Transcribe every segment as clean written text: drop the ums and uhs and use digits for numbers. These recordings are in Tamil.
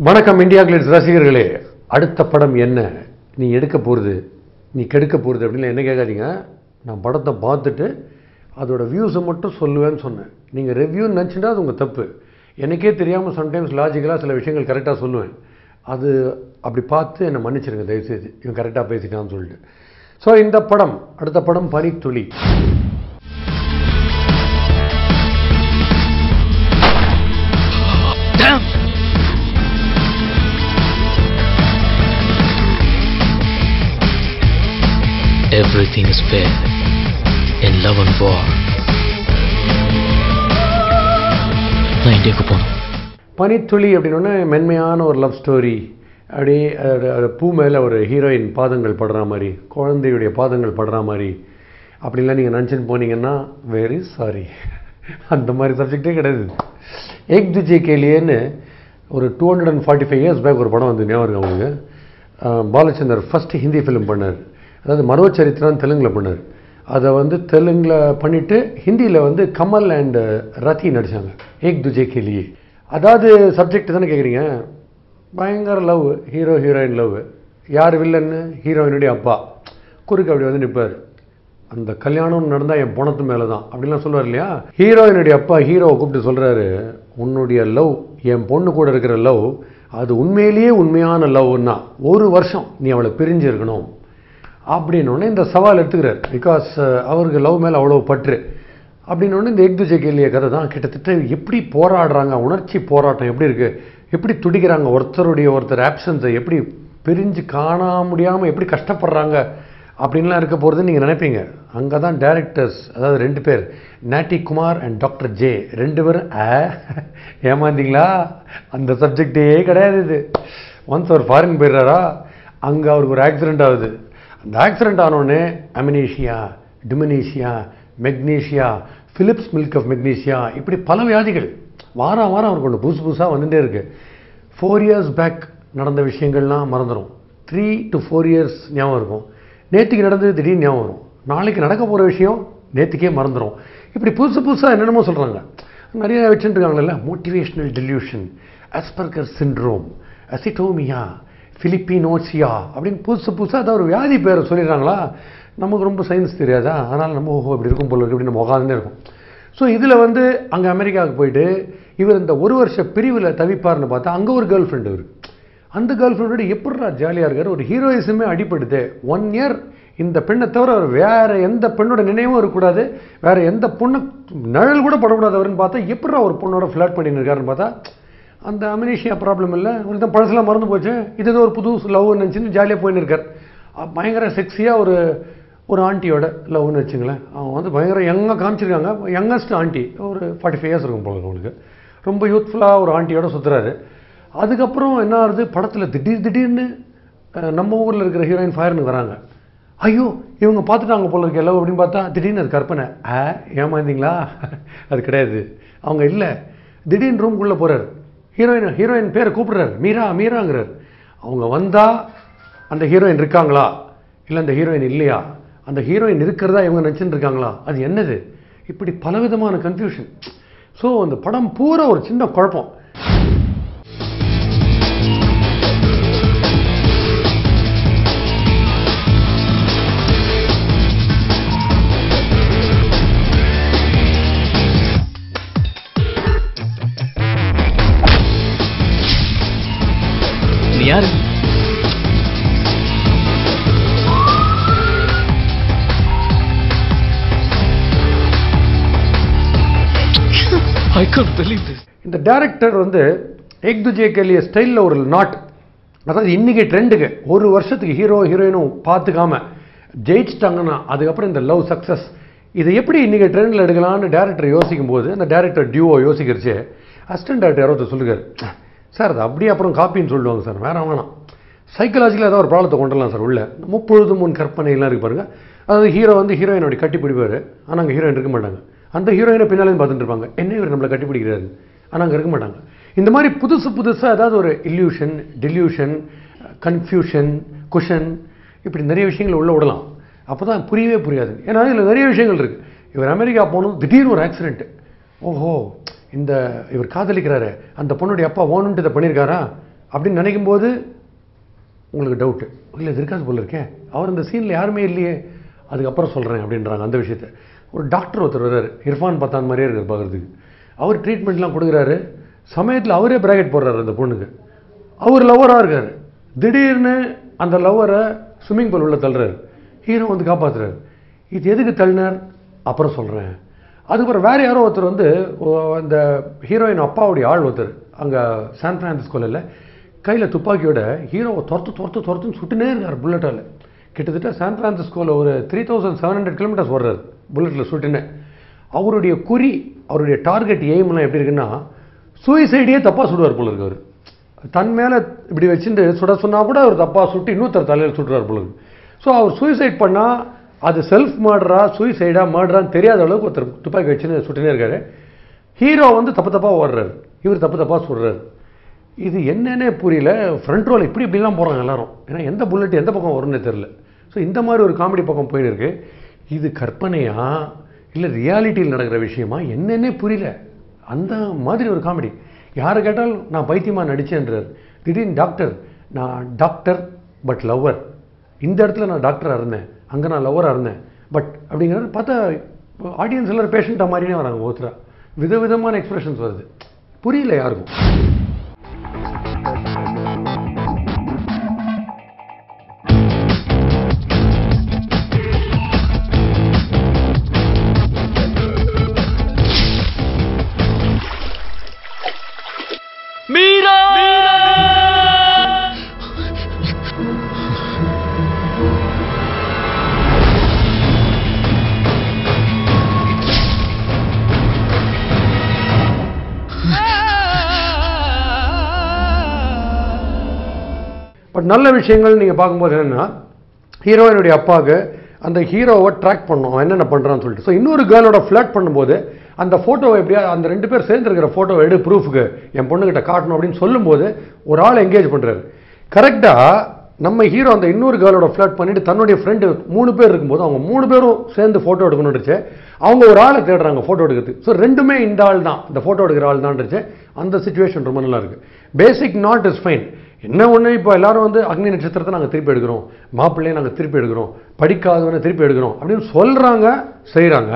வணக்கம் இந்தியா கிளிட்ஸ் ரசிகர்களே. அடுத்த படம் என்ன, நீ எடுக்க போகிறது, நீ கெடுக்க போகிறது அப்படின்னு என்ன கேட்காதீங்க. நான் படத்தை பார்த்துட்டு அதோட வியூஸை மட்டும் சொல்லுவேன்னு சொன்னேன். நீங்கள் ரிவ்யூன்னு நினச்சிட்டா அது உங்கள் தப்பு. எனக்கே தெரியாமல் சம்டைம்ஸ் லாஜிக்கலாக சில விஷயங்கள் கரெக்டாக சொல்லுவேன். அது அப்படி பார்த்து என்னை மன்னிச்சிருங்க தயவுசெய்து, இவன் கரெக்டாக பேசிட்டான்னு சொல்லிட்டு. ஸோ இந்த படம், அடுத்த படம் பனித்துளி. Everything is fair in love and war. நான் இந்தியாவுக்கு போகணும். பனித்துளி அப்படின்னோடனே மென்மையான ஒரு லவ் ஸ்டோரி, அப்படியே பூ மேலே ஒரு ஹீரோயின் பாதங்கள் படுற மாதிரி, குழந்தையுடைய பாதங்கள் படுற மாதிரி அப்படின்லாம் நீங்கள் நினச்சின்னு போனீங்கன்னா வெரி சாரி, அந்த மாதிரி சப்ஜெக்டே கிடையாது. ஏக் துஜே கேலியேன்னு ஒரு 245 இயர்ஸ் பேக் ஒரு படம் வந்து ஞாபகம் இருக்கு அவங்களுக்கு. பாலச்சந்தர் ஃபஸ்ட்டு ஹிந்தி ஃபிலிம் பண்ணார். அதாவது மர்வச்சரித்திரான்னு தெலுங்கில் பண்ணார். அதை வந்து தெலுங்கில் பண்ணிவிட்டு ஹிந்தியில் வந்து கமல் அண்ட் ரத்தி நடித்தாங்க ஏக் துஜே கேலியே. அதாவது சப்ஜெக்ட் தானே கேட்குறீங்க. பயங்கர லவ், ஹீரோ ஹீரோயின் லவ். யார் வில்லன்னு? ஹீரோயினுடைய அப்பா குறுக்கு அப்படி வந்து நிற்பார். அந்த கல்யாணம் நடந்தால் என் பணத்து மேலே தான் அப்படின்லாம் சொல்லுவார் இல்லையா. ஹீரோயினுடைய அப்பா ஹீரோவை கூப்பிட்டு சொல்கிறாரு, உன்னுடைய லவ், என் பொண்ணு கூட இருக்கிற லவ், அது உண்மையிலேயே உண்மையான லவ்னா 1 வருஷம் நீ அவளை பிரிஞ்சு இருக்கணும் அப்படின்னோடனே இந்த சவால் எடுத்துக்கிறார். பிகாஸ் அவருக்கு லவ் மேலே அவ்வளோ பற்று. அப்படின்னோடனே இந்த ஏக் துஜே கேலியே கதை தான் கிட்டத்தட்ட எப்படி போராடுறாங்க, உணர்ச்சி போராட்டம் எப்படி இருக்குது, எப்படி துடிக்கிறாங்க, ஒருத்தர் ஆப்ஷன்ஸை எப்படி பிரிஞ்சு காண முடியாமல் எப்படி கஷ்டப்படுறாங்க அப்படின்லாம் இருக்க போகிறதுன்னு நீங்கள் நினைப்பீங்க. அங்கே தான் டைரக்டர்ஸ், அதாவது 2 பேர், நாட்டி குமார் அண்ட் டாக்டர் ஜே, 2 பேரும் ஏமாந்தீங்களா, அந்த சப்ஜெக்டே கிடையாது இது. ஒன்ஸ் அவர் ஃபாரின் போயிடுறாரா, அங்கே அவருக்கு ஒரு ஆக்சிடெண்ட் ஆகுது. அந்த ஆக்சிடெண்ட் ஆனோடனே amnesia, dementia, magnesia, Philips milk of magnesia, இப்படி பல வியாதிகள் வாரம் அவருக்கு ஒன்று புதுசாக வந்துகிட்டே இருக்குது. 4 இயர்ஸ் பேக் நடந்த விஷயங்கள்லாம் மறந்துடும். 3 to 4 இயர்ஸ் ஞாபகம் இருக்கும். நேற்றுக்கு நடந்தது திடீர்னு ஞாபகம் வரும். நாளைக்கு நடக்க போகிற விஷயம் நேற்றுக்கே மறந்துடும். இப்படி புதுசாக என்னென்னமோ சொல்கிறாங்க. நிறைய வச்சுட்டு இருக்காங்கல்ல, மோட்டிவேஷ்னல் டெல்யூஷன், அஸ்பர்கர் சிண்ட்ரோம், அசிட்டோமியா, ஃபிலிப்பினோசியா அப்படின்னு புதுசாக அதாவது ஒரு வியாதி பேரை சொல்லிடுறாங்களா. நமக்கு ரொம்ப சயின்ஸ் தெரியாதா, அதனால் நம்ம ஓஹோ இப்படி இருக்கும் போல இருக்கு அப்படின்னு நம்ம உட்காந்துட்டே இருக்கும். ஸோ இதில் வந்து அங்கே அமெரிக்காவுக்கு போயிட்டு இவர் இந்த 1 வருஷ பிரிவில் தவிப்பார்னு பார்த்தா அங்கே ஒரு கேர்ள் ஃப்ரெண்டு இவர். அந்த கேர்ள் ஃப்ரெண்டோட எப்படிடா ஜாலியாக இருக்கார். ஒரு ஹீரோயிசமே அடிப்படுது. 1 இயர் இந்த பெண்ணை தவிர அவர் வேறு எந்த பெண்ணோட நினைவும் இருக்கக்கூடாது, வேறு எந்த பொண்ணை நிழல் கூட படக்கூடாது அவருன்னு பார்த்தா எப்படிடா ஒரு பொண்ணோட ஃப்ளாட் பண்ணின்னு இருக்காருன்னு பார்த்தா அந்த அமினீஷியா ப்ராப்ளம் இல்லை, உங்களுக்கு தான் பழசெல்லாம் மறந்து போச்சு, இது ஏதோ ஒரு புது லவ்னு நினச்சின்னு ஜாலியாக போயின்னு இருக்கார். பயங்கர செக்ஸியாக ஒரு ஆண்டியோட லவ்னு வச்சுங்களேன். அவங்க வந்து பயங்கர யங்காக காமிச்சிருக்காங்க. யங்கஸ்ட் ஆண்டி, ஒரு 45 இயர்ஸ் இருக்கும் போல அவங்களுக்கு. ரொம்ப யூத்ஃபுல்லாக ஒரு ஆண்டியோட சுற்றுறாரு. அதுக்கப்புறம் என்ன ஆகுது, படத்தில் திடீர்னு நம்ம ஊரில் இருக்கிற ஹீரோயின் ஃபயர்னு வராங்க. ஐயோ இவங்க பார்த்துட்டாங்க போல இருக்க லவ் அப்படின்னு பார்த்தா திடீர்னு அது கற்பனை. ஏமாந்தீங்களா, அது கிடையாது, அவங்க இல்லை. திடீர்னு ரூம்குள்ளே போகிறார். ஹீரோயின் பேரை கூப்பிடுறாரு, மீராங்கிறார். அவங்க வந்தால் அந்த ஹீரோயின் இருக்காங்களா, இல்லை அந்த ஹீரோயின் இல்லையா, அந்த ஹீரோயின் இருக்கிறதா இவங்க நினச்சின்னு இருக்காங்களா, அது என்னது, இப்படி பலவிதமான கன்ஃபியூஷன். ஸோ அந்த படம் பூரா ஒரு சின்ன குழப்பம். யாரு I can't believe this. இந்த டைரக்டர் வந்து ஏக் துஜே கேலியே ஸ்டைலில் ஒரு நாட், அதாவது இன்றைக்கி ட்ரெண்டுக்கு 1 வருஷத்துக்கு ஹீரோ ஹீரோயினும் பார்த்துக்காம ஜெயிச்சிட்டாங்கன்னா அதுக்கப்புறம் இந்த லவ் சக்ஸஸ், இதை எப்படி இன்றைக்கி ட்ரெண்டில் எடுக்கலான்னு டேரக்டர் யோசிக்கும் போது அந்த டேரக்டர் டியூவோ யோசிக்கிறச்சு அசிஸ்டன்ட் டேரக்டர் யாரோ சொல்லுவார், சார் அது அப்படியே அப்புறம் காப்பின்னு சொல்லுவாங்க சார், வேறு வேணாம், சைக்கலாஜிக்கலாக ஏதாவது ஒரு ப்ராப்ளத்தை கொண்டு வரலாம் சார் உள்ள, முப்பொழுது முன் கற்பனைலாம் இருக்கு பாருங்கள். அதாவது ஹீரோ வந்து ஹீரோயினோட கட்டி பிடிப்பார், ஆனால் அங்கே ஹீரோயின் இருக்க மாட்டாங்க. அந்த ஹீரோயினை பின்னாலேயும் பார்த்துட்டு இருப்பாங்க, என்ன இவர் நம்மளை கட்டி பிடிக்கிறாரு, ஆனால் அங்கே இருக்க மாட்டாங்க. இந்த மாதிரி புதுசாக ஏதாவது ஒரு இல்யூஷன், டில்யூஷன், கன்ஃபியூஷன், குஷன், இப்படி நிறைய விஷயங்களை உள்ளே விடலாம். அப்போ தான் புரியவே புரியாது. ஏன்னா இதில் நிறைய விஷயங்கள் இருக்குது. இவர் அமெரிக்கா போகணும், திடீர்னு ஒரு ஆக்சிடென்ட்டு, ஓஹோ இந்த இவர் காதலிக்கிறாரு, அந்த பொண்ணுடைய அப்பா ஓனுன்ட்டு இதை பண்ணியிருக்காரா அப்படின்னு நினைக்கும் போது உங்களுக்கு டவுட்டு, இல்லை இது இருக்காது போல இருக்கேன், அவர் இந்த சீனில் யாருமே இல்லையே, அதுக்கப்புறம் சொல்கிறேன் அப்படின்றாங்க அந்த விஷயத்தை. ஒரு டாக்டர் ஒருத்தர் வர்றாரு, இர்ஃபான் பத்தான் மாதிரியே இருக்கார் பார்க்குறதுக்கு. அவர் ட்ரீட்மெண்ட்லாம் கொடுக்குறாரு. சமயத்தில் அவரே பிராக்கெட் போடுறாரு அந்த பொண்ணுக்கு. அவர் லவ்வராக இருக்கார். திடீர்னு அந்த லவ்வரை ஸ்விம்மிங் பூல் உள்ள தள்ளுறாரு. ஹீரோ வந்து காப்பாற்றுறாரு. இது எதுக்கு தள்ளினார் அப்புறம் சொல்கிறேன். அதுக்கப்புறம் வேறு யாரோ ஒருத்தர் வந்து அந்த ஹீரோயின் அப்பாவுடைய ஆள் ஒருத்தர் அங்கே சான் ஃப்ரான்சிஸ்கோவில் கையில் துப்பாக்கியோட ஹீரோவை துரத்துன்னு சுட்டுனே இருக்கார் புல்லட்டால். கிட்டத்தட்ட சான் ஃப்ரான்சிஸ்கோவில் ஒரு 3700 கிலோமீட்டர்ஸ் ஓடுறாரு புல்லட்டில் சுட்டுன்னு. அவருடைய குறி, அவருடைய டார்கெட் எய்ம்லாம் எப்படி இருக்குன்னா, சூசைடையே தப்பாக சுடுவார் போல இருக்கு. அவர் தன் மேலே இப்படி வச்சுட்டு சுட சொன்னால் கூட அவர் தப்பாக சுட்டு இன்னொருத்தர் தலையில் சுடுறார் போல இருக்கு. ஸோ அவர் சூசைட் பண்ணால் அது செல்ஃப் மர்டரா சூசைடா மர்டரான்னு தெரியாத அளவுக்கு ஒருத்தர் துப்பாக்கி வச்சுன்னு சுட்டுனே இருக்காரு. ஹீரோ வந்து தப்பாக ஓடுறாரு, இவர் தப்பாக சுடுறாரு. இது என்னன்னே புரியல. ஃப்ரண்ட் ரோல் இப்படிலாம் போகிறாங்க எல்லாரும். ஏன்னா எந்த புல்லட் எந்த பக்கம் வரும்னு தெரியல. ஸோ இந்த மாதிரி ஒரு காமெடி பக்கம் போயின்னு இருக்கு. இது கற்பனையா இல்லை ரியாலிட்டியில் நடக்கிற விஷயமா என்னன்னே புரியல. அந்த மாதிரி ஒரு காமெடி. யாரை கேட்டால் நான் பைத்தியமாக நடிச்சேன்றார். திடீர்னு டாக்டர், நான் டாக்டர் பட் லவ்வர். இந்த இடத்துல நான் டாக்டராக இருந்தேன், அங்கே நான் லவ்வராக இருந்தேன் பட் அப்படிங்கிறது பார்த்தா ஆடியன்ஸ் எல்லாரும் பேஷண்ட்டாக மாதிரினே வராங்க. ஒருத்தரா விதவிதமான எக்ஸ்பிரஷன்ஸ் வருது. புரியல யாருக்கும். பட் நல்ல விஷயங்கள் நீங்கள் பார்க்கும்போது என்னென்னா, ஹீரோயினுடைய அப்பாவுக்கு அந்த ஹீரோவை ட்ராக் பண்ணணும் என்னென்ன பண்ணுறான்னு சொல்லிட்டு. ஸோ இன்னொரு கேர்ளோட ஃப்ளாட் பண்ணும்போது அந்த ஃபோட்டோவை எப்படியா அந்த 2 பேர் சேர்ந்துருக்கிற ஃபோட்டோவை எடு ப்ரூஃபுக்கு என் பொண்ணுக்கிட்ட காட்டணும் அப்படின்னு சொல்லும்போது ஒரு ஆள் என்கேஜ் பண்ணுறாரு. கரெக்டாக நம்ம ஹீரோ அந்த இன்னொரு கேர்ளோட ஃப்ளாட் பண்ணிவிட்டு தன்னுடைய ஃப்ரெண்டு 3 பேர் இருக்கும்போது அவங்க 3 பேரும் சேர்ந்து ஃபோட்டோ எடுக்கணும்னுச்சு. அவங்க ஒரு ஆளை தேடுறாங்க ஃபோட்டோ எடுக்கிறதுக்கு. ஸோ ரெண்டுமே இந்த ஆள் தான், இந்த ஃபோட்டோ எடுக்கிற ஆள் தான்ருச்சு. அந்த சிச்சுவேஷன் ரொம்ப நல்லா இருக்குது. பேசிக் நாட் இஸ் ஃபைன். என்ன ஒன்று, இப்போ எல்லாரும் வந்து அக்னி நட்சத்திரத்தை நாங்கள் திருப்பி எடுக்கிறோம், மாப்பிள்ளையை நாங்கள் திருப்பி எடுக்கிறோம், படிக்காதவனை திருப்பி எடுக்கிறோம் அப்படின்னு சொல்கிறாங்க, செய்கிறாங்க.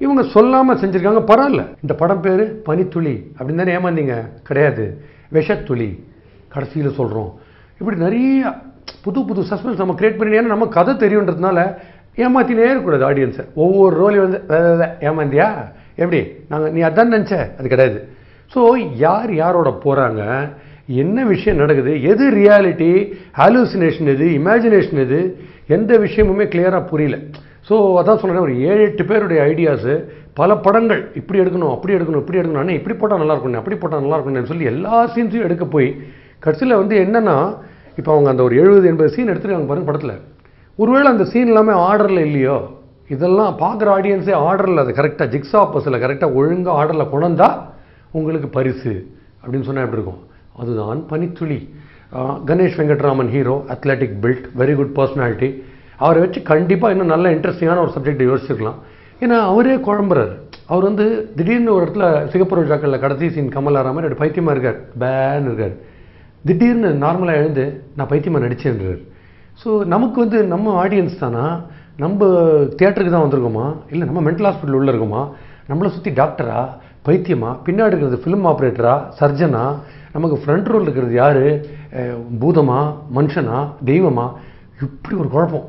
இவங்க சொல்லாமல் செஞ்சுருக்காங்க, பரவாயில்ல. இந்த படம் பேர் பனித்துளி அப்படின்னு தானே ஏமாந்தீங்க? கிடையாது, விஷத்துளி. கடைசியில் சொல்கிறோம். இப்படி நிறைய புது சஸ்பென்ஸ் நம்ம கிரியேட் பண்ணி, ஏன்னா நம்ம கதை தெரியுன்றதுனால ஏமாத்தினே இருக்கக்கூடாது ஆடியன்ஸை. ஒவ்வொரு ரோலையும் வந்து ஏமாந்தியா எப்படி நீ அதான் நினச்ச, அது கிடையாது. ஸோ யாரோட போகிறாங்க, என்ன விஷயம் நடக்குது, எது ரியாலிட்டி, ஹாலுசினேஷன் எது, இமேஜினேஷன் எது, எந்த விஷயமுமே கிளியராக புரியல. ஸோ அதான் சொல்கிறேன், ஒரு 7-8 பேருடைய ஐடியாஸு, பல படங்கள் இப்படி எடுக்கணும் அப்படி எடுக்கணும் இப்படி எடுக்கணும், ஆனால் இப்படி போட்டால் நல்லா இருக்கணும் அப்படி போட்டால் நல்லா இருக்கணும்னு சொல்லி எல்லா சீன்ஸையும் எடுக்க போய் கடைசியில் வந்து என்னென்னா, இப்போ அவங்க அந்த ஒரு 70-80 சீன் எடுத்துருக்காங்க பாருங்க படத்தில். ஒருவேளை அந்த சீன் எல்லாமே ஆர்டரில் இல்லையோ, இதெல்லாம் பார்க்குற ஆடியன்ஸே ஆர்டரில் அதை கரெக்டாக ஜிக்ஸா பஸ்ஸில் கரெக்டாக ஒழுங்காக ஆர்டரில் கொண்டா உங்களுக்கு பரிசு அப்படின்னு சொன்னால் எப்படி இருக்கும்? அதுதான் Panithuli. Ganesh Venkatraman hero, athletic build, very good personality. அவரை வச்சு கண்டிப்பாக இன்னும் நல்ல இன்ட்ரெஸ்டிங்கான ஒரு சப்ஜெக்டை யோசிச்சுக்கலாம். ஏன்னா அவரே குழம்புறாரு. அவர் வந்து திடீர்னு ஒரு இடத்துல சிகப்பு ரோஜாக்களில் கடைசி சீன் கமல் ஆகிற மாதிரி பைத்தியமாக இருக்கார், பேன்னு இருக்கார். திடீர்னு நார்மலாக எழுந்து நான் பைத்தியமாக நடிச்சேன்றார். ஸோ நமக்கு வந்து நம்ம ஆடியன்ஸ் தானா, நம்ம தியேட்டருக்கு தான் வந்திருக்கோமா, இல்லை நம்ம மென்டல் ஹாஸ்பிட்டல் உள்ளே இருக்கோமா, நம்மளை சுற்றி டாக்டரா, பைத்தியமா, பின்னாடி இருக்கிறது ஃபிலிம் ஆப்ரேட்டரா, சர்ஜனா, நமக்கு ஃப்ரண்ட் ரோல் இருக்கிறது யார், பூதமா, மனுஷனா, தெய்வமா, இப்படி ஒரு குழப்பம்.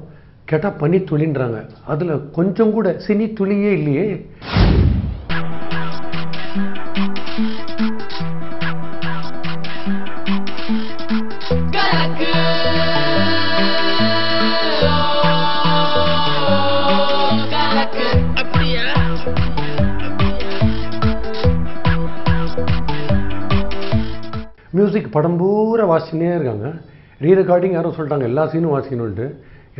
கேட்டால் பனி துளின்றாங்க. அதில் கொஞ்சம் கூட சினி துளியே இல்லையே. மியூசிக் படம் பூரா வாசிச்சுனே இருக்காங்க. ரீ ரெக்கார்டிங் யாரும் சொல்லிட்டாங்க எல்லா சீனும் வாசிக்கணுன்ட்டு.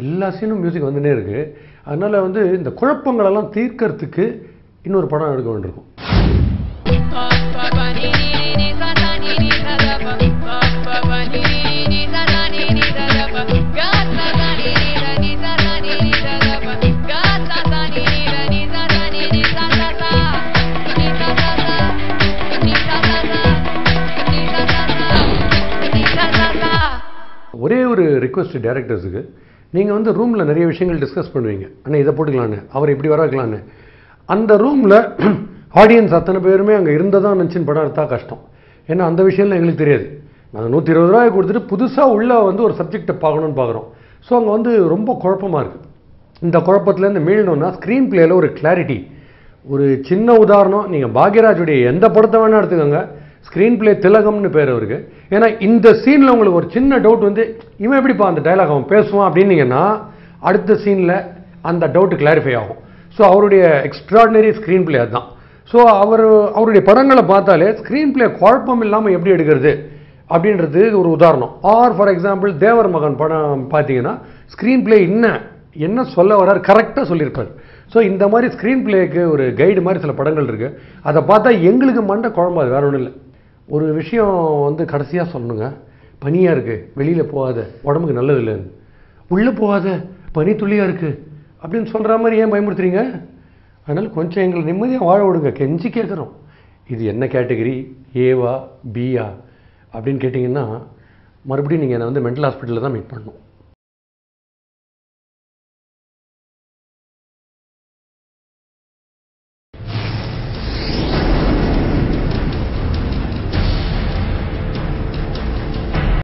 எல்லா சீனும் மியூசிக் வந்துனே இருக்குது. அதனால் வந்து இந்த குழப்பங்களெல்லாம் தீர்க்கறதுக்கு இன்னொரு படம் எடுக்க வேண்டியிருக்கும். ரிக்வெஸ்ட் டேரக்டர்ஸுக்கு, நீங்கள் வந்து ரூமில் நிறைய விஷயங்கள் டிஸ்கஸ் பண்ணுவீங்க. ஆனால் இதை போட்டுக்கலான்னு, அவர் இப்படி வர வைக்கலான்னு. அந்த ரூமில் ஆடியன்ஸ் அத்தனை பேருமே அங்கே இருந்ததான் நினச்சின்னு படம் எடுத்தால் கஷ்டம். ஏன்னா அந்த விஷயம்லாம் எங்களுக்கு தெரியாது. நாங்கள் 120 ரூபாய் கொடுத்துட்டு புதுசாக உள்ளே வந்து ஒரு சப்ஜெக்டை பார்க்கணுன்னு பார்க்குறோம். ஸோ அங்கே வந்து ரொம்ப குழப்பமாக இருக்குது. இந்த குழப்பத்துலேருந்து மீளணும்னா ஸ்க்ரீன் பிளேயில் ஒரு கிளாரிட்டி. ஒரு சின்ன உதாரணம், நீங்கள் பாக்யராஜுடைய எந்த படத்தை வேணால் எடுத்துக்கோங்க, ஸ்க்ரீன் பிளே திலகம்னு பேர் அவருக்கு. ஏன்னா இந்த சீனில் உங்களுக்கு ஒரு சின்ன டவுட் வந்து இவன் எப்படிப்பா அந்த டைலாக் அவன் பேசுவான் அப்படின்னீங்கன்னா அடுத்த சீனில் அந்த டவுட்டு கிளாரிஃபை ஆகும். ஸோ அவருடைய எக்ஸ்ட்ராடினரி ஸ்க்ரீன் பிளே அதுதான். ஸோ அவருடைய படங்களை பார்த்தாலே ஸ்க்ரீன் பிளே குழப்பம் இல்லாமல் எப்படி எடுக்கிறது அப்படின்றது ஒரு உதாரணம். ஆர் ஃபார் எக்ஸாம்பிள் தேவர் மகன் படம் பார்த்தீங்கன்னா ஸ்க்ரீன் பிளே என்ன சொல்ல வர்றாரு கரெக்டாக சொல்லியிருப்பார். ஸோ இந்த மாதிரி ஸ்க்ரீன் பிளேக்கு ஒரு கைடு மாதிரி சில படங்கள் இருக்குது. அதை பார்த்தா எங்களுக்கு மண்டை குழம்பாது, வேற ஒன்றும் இல்லை. ஒரு விஷயம் வந்து கடைசியாக சொல்லணுங்க, பனியாக இருக்குது வெளியில் போகாத, உடம்புக்கு நல்லது இல்லைன்னு. உள்ளே போகாத, பனி துளியாக இருக்குது அப்படின்னு சொல்கிற மாதிரி ஏன் பயமுறுத்துறீங்க? அதனால் கொஞ்சம் எங்களை நிம்மதியாக வாழ விடுங்க, கெஞ்சி கேட்குறோம். இது என்ன கேட்டகரி, ஏவா பியா அப்படின்னு கேட்டிங்கன்னா மறுபடியும் நீங்கள் என்னை வந்து மென்டல் ஹாஸ்பிட்டலில் தான் மீட் பண்ணணும்.